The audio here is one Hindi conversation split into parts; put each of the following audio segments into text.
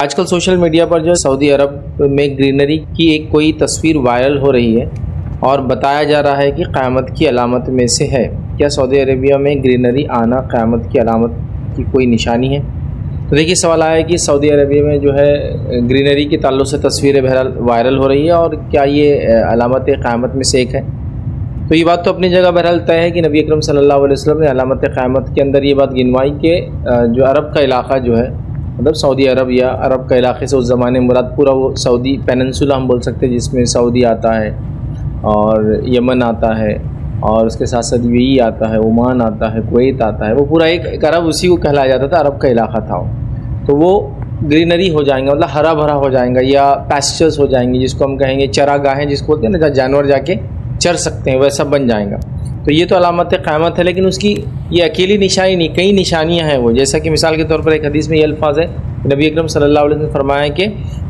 आजकल सोशल मीडिया पर जो सऊदी अरब में ग्रीनरी की एक कोई तस्वीर वायरल हो रही है और बताया जा रहा है कि क़यामत की अलामत में से है। क्या सऊदी अरेबिया में ग्रीनरी आना क़यामत की अलामत की कोई निशानी है? तो देखिए, सवाल आया है कि सऊदी अरेबिया में जो है ग्रीनरी के ताल्लुक़ से तस्वीरें बहरहाल वायरल हो रही है और क्या ये अलामत क़यामत में से एक है? तो ये बात तो अपनी जगह बहरहाल तय है कि नबी अकरम सल्लल्लाहु अलैहि वसल्लम ने अलामत क़यामत के अंदर ये बात गिनवाई कि जो अरब का इलाक़ा जो है, मतलब सऊदी अरब या अरब का इलाक़े से उस ज़माने में मुराद पूरा वो सऊदी पेनिनसुला हम बोल सकते हैं, जिसमें सऊदी आता है और यमन आता है और उसके साथ साथ यूएई आता है, ओमान आता है, कुवैत आता है। वो पूरा एक अरब उसी को कहलाया जाता था, अरब का इलाक़ा था वो। तो वो ग्रीनरी हो जाएंगा, मतलब हरा भरा हो जाएगा या पैस्चर्स हो जाएंगे, जिसको हम कहेंगे चरागाहें जिसको बोलते हैं ना, जहाँ जानवर जाके चर सकते हैं, वैसा बन जाएगा। तो ये तो अलामत क़यामत है, लेकिन उसकी ये अकेली निशानी नहीं, कई निशानियां हैं वो। जैसा कि मिसाल के तौर पर एक हदीस में ये अल्फाज है, नबी अकरम सल्लल्लाहु अलैहि वसल्लम ने फरमाया कि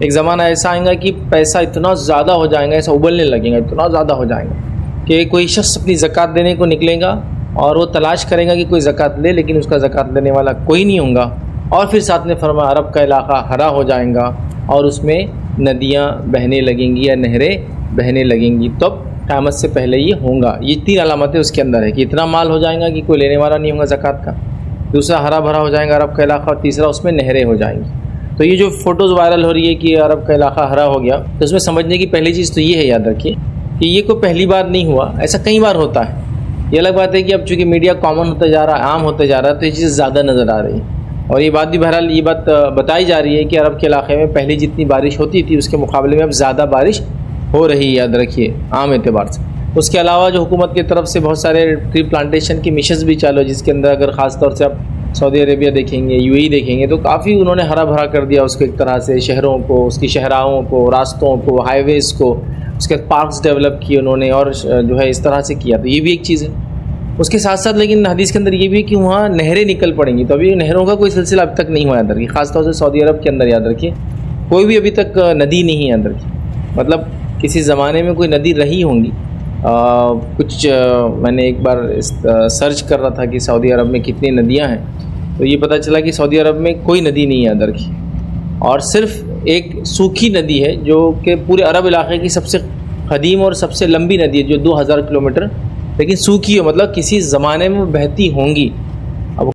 एक ज़माना ऐसा आएगा कि पैसा इतना ज़्यादा हो जाएगा, ऐसा उबलने लगेगा, इतना ज़्यादा हो जाएगा कि कोई शख्स अपनी ज़कात देने को निकलेगा और वो तलाश करेगा कि कोई ज़कात ले, लेकिन उसका ज़कात देने वाला कोई नहीं होगा। और फिर साथ में फरमाया अरब का इलाक़ा हरा हो जाएगा और उसमें नदियाँ बहने लगेंगी या नहरें बहने लगेंगी। तब क़यामत से पहले ये होगा। ये तीन अलामतें उसके अंदर है कि इतना माल हो जाएगा कि कोई लेने वाला नहीं होगा ज़कात का, दूसरा हरा भरा हो जाएगा अरब का इलाक़ा, और तीसरा उसमें नहरें हो जाएंगी। तो ये जो फ़ोटोज़ वायरल हो रही है कि अरब का इलाक़ा हरा हो गया, तो उसमें समझने की पहली चीज़ तो ये है, याद रखिए कि ये कोई पहली बार नहीं हुआ, ऐसा कई बार होता है। ये अलग बात है कि अब चूँकि मीडिया कॉमन होता जा रहा है, आम होता जा रहा है, तो ये चीज़ ज़्यादा नज़र आ रही है। और ये बात भी बहरहाल ये बात बताई जा रही है कि अरब के इलाक़े में पहले जितनी बारिश होती थी उसके मुकाबले में अब ज़्यादा बारिश हो रही है, याद रखिए, आम एतबार से। उसके अलावा जो हुकूमत की तरफ से बहुत सारे ट्री प्लांटेशन की मिशंस भी चालू है, जिसके अंदर अगर ख़ास तौर से आप सऊदी अरेबिया देखेंगे, यूएई देखेंगे, तो काफ़ी उन्होंने हरा भरा कर दिया उसको एक तरह से, शहरों को, उसकी शहराहों को, रास्तों को, हाईवेज़ को, उसके पार्क्स डेवलप किए उन्होंने और जो है इस तरह से किया। तो ये भी एक चीज़ है। उसके साथ साथ लेकिन हदीस के अंदर ये भी है कि वहाँ नहरें निकल पड़ेंगी। तो अभी नहरों का कोई सिलसिला अब तक नहीं हुआ, याद रखिए, ख़ासतौर से सऊदी अरब के अंदर। याद रखिए, कोई भी अभी तक नदी नहीं है, याद रखिए, मतलब किसी ज़माने में कोई नदी रही होंगी। मैंने एक बार सर्च कर रहा था कि सऊदी अरब में कितनी नदियाँ हैं, तो ये पता चला कि सऊदी अरब में कोई नदी नहीं है, याद रखिए, और सिर्फ एक सूखी नदी है जो कि पूरे अरब इलाक़े की सबसे क़दीम और सबसे लंबी नदी है, जो 2000 किलोमीटर, लेकिन सूखी हो, मतलब किसी ज़माने में बहती होंगी।